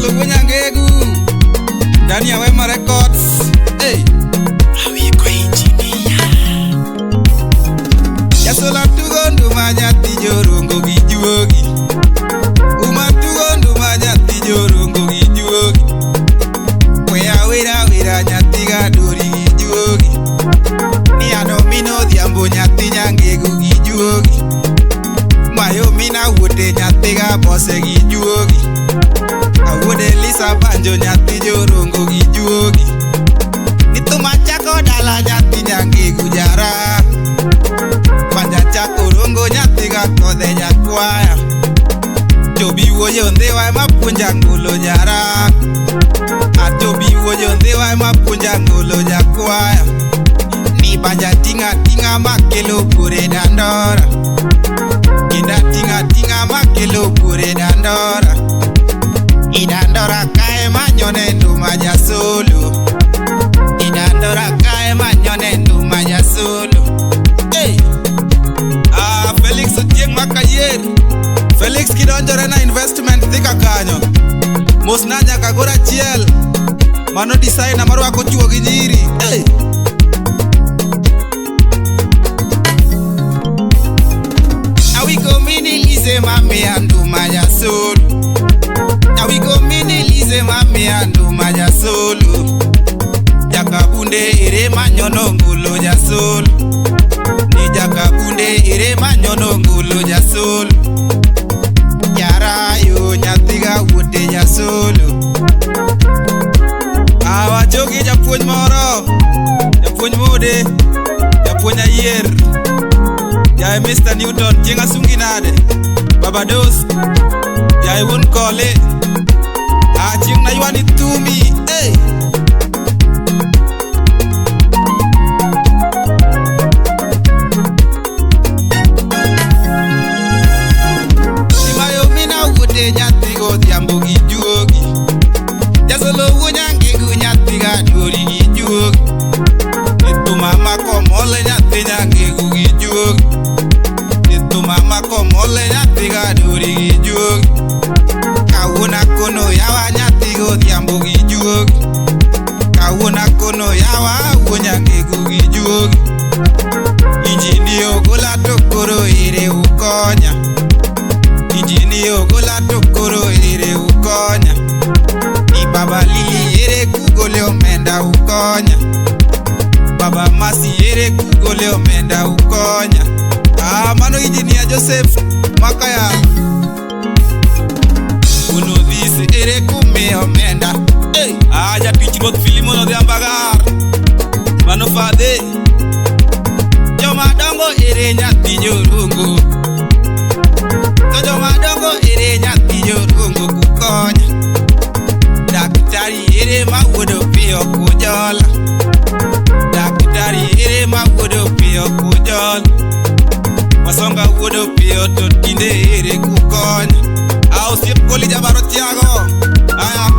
Jasolo Wunyangegu Dania Wema Records. Hey, Awiko engineer. Jasolo tugondu manyati jorongo gijuogi. Uma tugondu manyati jorongo gijuogi. Wea wira nyati gadori gijuogi. Ni anomino dhiambo nyati nyangegu gijuogi. Mayo mina wote nyati gabose gijuogi. Awode Lisa banjo nyati jorongo gijuogi. Nituma chako dala nyati nyangegu jara. Panja chako rongo nyati gakode jakwaya. Jobi woyo ndewa mapunja ngulo jara. Atobi woyo ndewa mapunja ngulo jakwaya. Ni banja tinga makelo pure dandora. Kinda tinga makelo pure dandora. Idandora kae manyone nduma Jasolo. Idandora kae manyone nduma Jasolo. Hey, Felix Otieng Makayer. Felix kidonjore na investment thika kanyo. Mosna nyaka gora chiel. Mano design marwa ko chuo gi nyiri. Hey, awiko mini lise mami anduma Jasolo. Awiko mini lise mami anduma Jasolo. Jakabunde ere manyono ngulo Jasolo. Ni jakabunde ere manyono ngulo Jasolo. Yara yo nyatiga wote Jasolo. Awa jogi japuonj moro. Japuonj mode. Japuonj ayer. Jae Mr. Newton tienga sungi nade. Babados. Jae won kole. Tieng na yuani tumi. Hey, Simayo mina wote nyati go dhiambo gijuogi. Jasolo Wunyangegu nyati gadori gijuogi. Nituma mako mole nyati nyangegu gijuogi. Nituma mako mole nyati gadori gijuogi. Kawuna kono yawa nyati go dhiambo gijuogi. Kawuna kono yawa Wunyangegu gijuogi. Injinio gola tokoro ere ukonya. Injinio gola tokoro ere ukonya. Ni baba Lili ere kugole omenda ukonya. Baba Masi ere kugole omenda ukonya. Mano Engineer Joseph Makaya. Uno dhisi ere kume omenda. Hey, jatich ruoth Filimono Dhiambagar. Mano fadhe. Joma dongo ere nyati jorongo. Joma dongo ere nyati jorongo kukonya. Daktari ere mawuodo piyo kujola. Daktari ere mawuodo piyo kujola. Masonga wuodo piyo to tinde ere kukonya. Osiep koli jabaro tiago. Aya,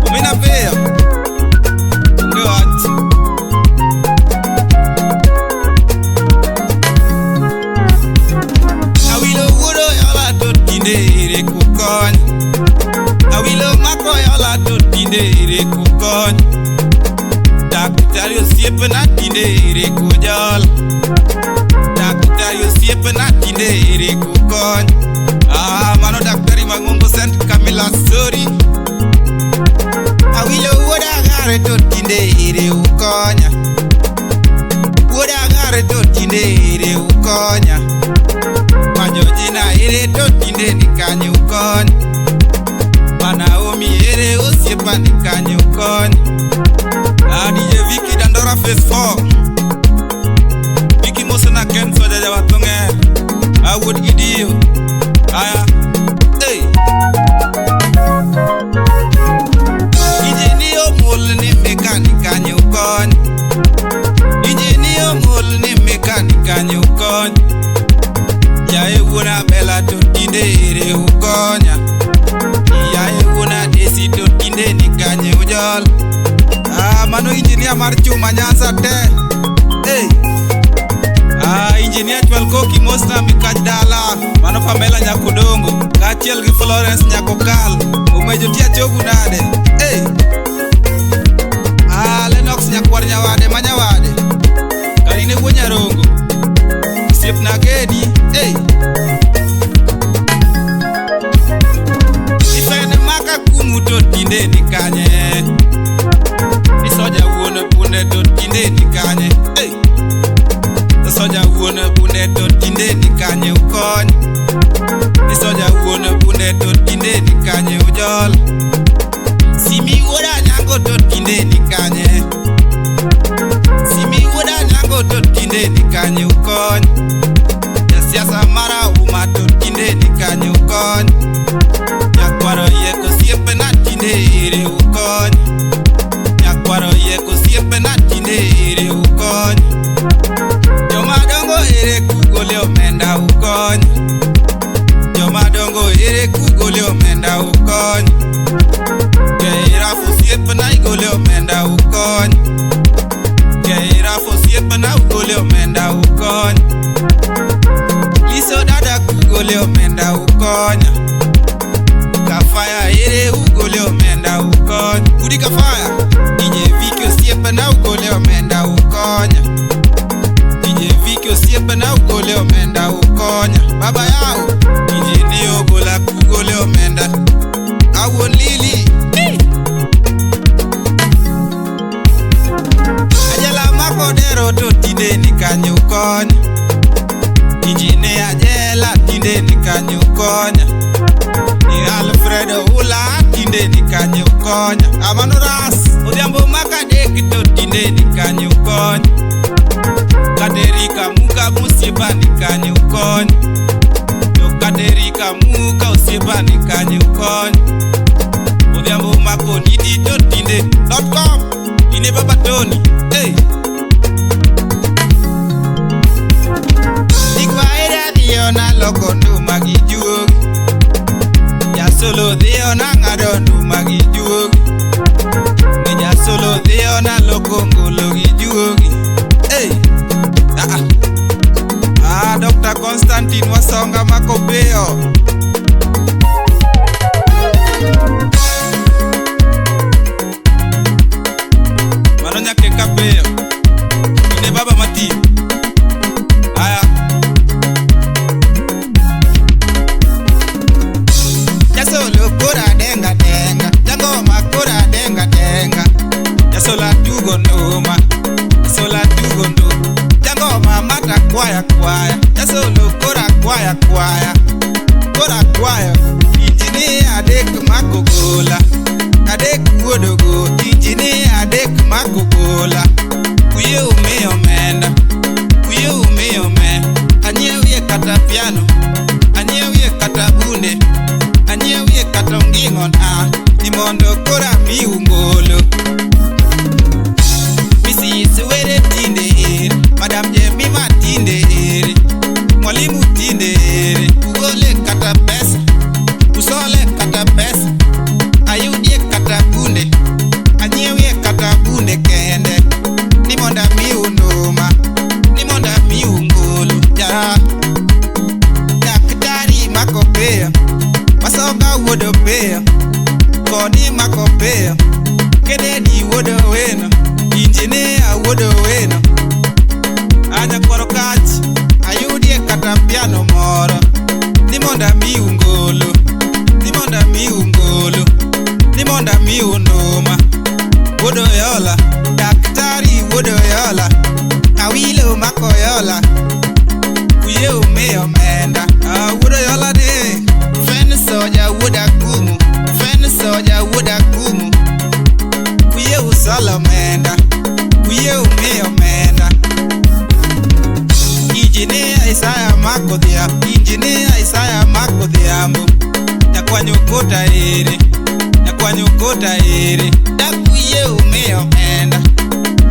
umina piyo. Ngewach. Awilo wuodo yola to tinde ere kukonya. Awilo mako yola to tinde ere kukonya. Daktari osiep na tinde ere kujola. Daktari osiep na tinde ere kukonya. Mano daktari Mangungu St. Camilla Sori. Awilo wuoda gare to tinde ere ukonya. Wuoda gare to tinde ere ukonya. Majojina ere to tinde nikanye ukonya. Manaomi ere osiepa nikanye ukonya. DJ Vicky Dandora Phase 4. Vicky Mosona Ken Soja Jawatonge. Awod Gidio. Aya. Hey, Injinio mol ni mekanika nyukon. Injinio mol ni mekanika nyukon. Yae wuna bela to tinde ere ukonya. Yae wuna desi to tinde nikanye ujol. Mano Engineer mar chuma Nyanza te. Hey, Engineer Twelko Kimosna Mikaj Dala. Mano Pamela Nyakudongo. Kachiel gi Florence Nyakokal omejo tia chogu nade. Hey. Lennox Nyakwar nyawade manyawade. Karine Wonyarongo. Siep na gedi. Hey. Ifene maka kumuto tinde nikanye. Isoja wuone bunde to tinde nikanye. Hey. Isoja wuone bunde to tinde nikanye ukony. Isoja wuone bunde to tinde nikanye ujol. Simi woda nyango to tinde nikanye. Simi woda nyango to tinde nikanye ukony. Siasa mara uma to tinde nikanye ukony. Nyakwaro yeko siepe na tinde ire ukony. Nyakwaro yeko siepe na tinde ire ukony. Jomadongo ire kugole omenda ukony. Jomadongo ire kugole omenda ukony. Keirafu siepe na igole omenda ukony. Keirafu siepe na ugole omenda ukony. Liso dada kugole omenda ukonya. Kafaya ire ugole omenda ukonya. Kudi kafaya DJ Vikio siepe na ugole omenda ukonya. DJ Vikio siepe na ugole omenda ukonya. Baba yao DJ Neo gola kugole omenda. Awon Lili Ajala makodero to tinde nikanye ukonya. Injine Ajela tinde nikanye ukonya. Ni Alfredo Ula tinde nikanye ukonya. Amanoras Odhiambo makadek to tinde nikanye ukonya. Kaderika muka musiepa nikanye ukonya. To kaderika muka usiepa nikanye ukonya. Odhiambo mako nidi to tinde.com. Ine Baba Tony. Hey. Na loko nduma gi juogi. Jasolo dhiyo na ng'ado nduma gi juogi. Jasolo dhiyo na loko ngolo gi juogi. Hey. Dr. Constantine Wasonga Makopeo. Mano nyake kapeo. Ine Baba Mati. Aya. Jasolo kura denga denga. Jangoma kura denga denga. Jasola tugo nduma. Jasola tugo nduma. Jangoma mata kwaya kwaya. Jasolo kura kwaya kwaya. Kura kwaya. Injini adek makogola. Adek wodogo. Injini adek makogola. Kuye ume omenda. Kuye ume ome. Anyewie kata piano. Anyewie kata bunde. Anyewie kata ngingon Nimondo kora mi ungolo. Misi suwere tinde ere. Madam Jemima tinde ere. Mwalimu tinde ere. Ugole kata pesa. Usole kata pesa. Ayudie kata bunde. Anyewie kata bunde kende. Nimonda mi unoma. Nimonda mi ungolo. Ja. Daktari Makopeo. Masoga wodo peo. Kodi Makopeo. Kennedy wodo weno. Engineer wodo weno. Anya kwaro kachi. Ayudie kata piano moro. Nimonda mi ungolo. Nimonda mi ungolo. Nimonda mi unoma. Wodo yola. Daktari wodo yola. Awilo makoyola. Kuye ume omenda. Wodo yola de. Soja woda kumu. Fen soja woda kumu. Kuye usala omenda. Kuye ume omenda. Engineer Isaiah Makodhia. Engineer Isaiah Makodhiambo. Nyakwanyokota ere. Nyakwanyokota ere. Da kuye ume omenda.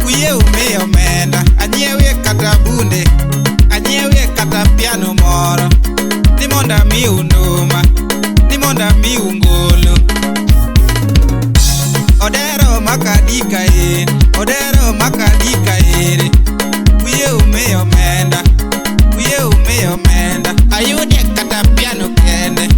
Kuye ume omenda. Anyewie kata bunde. Anyewie kata piano moro. Nimonda mi unoma. Nimonda mi ungolo. Odero makadika ere. Odero makadika ere. Kuye ume omenda. Kuye ume omenda. Ayude kata piano kende.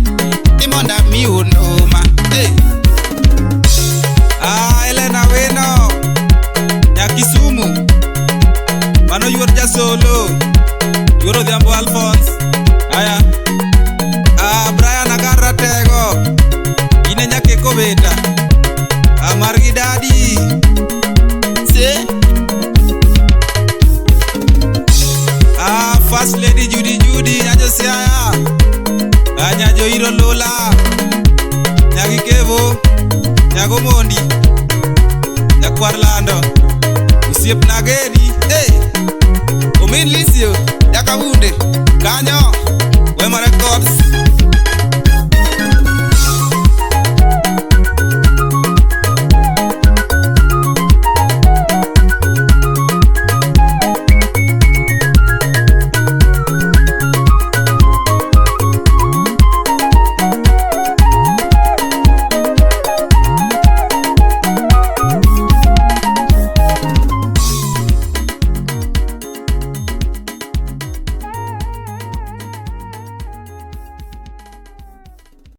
beta amargi dadi se First Lady Judy nyajo siaya nyajo iro Lola nyagi Kevo nyago Mondi nyakwar Lando usiep nagedi Omin Lisio Yakawunde Kanyo Wema Records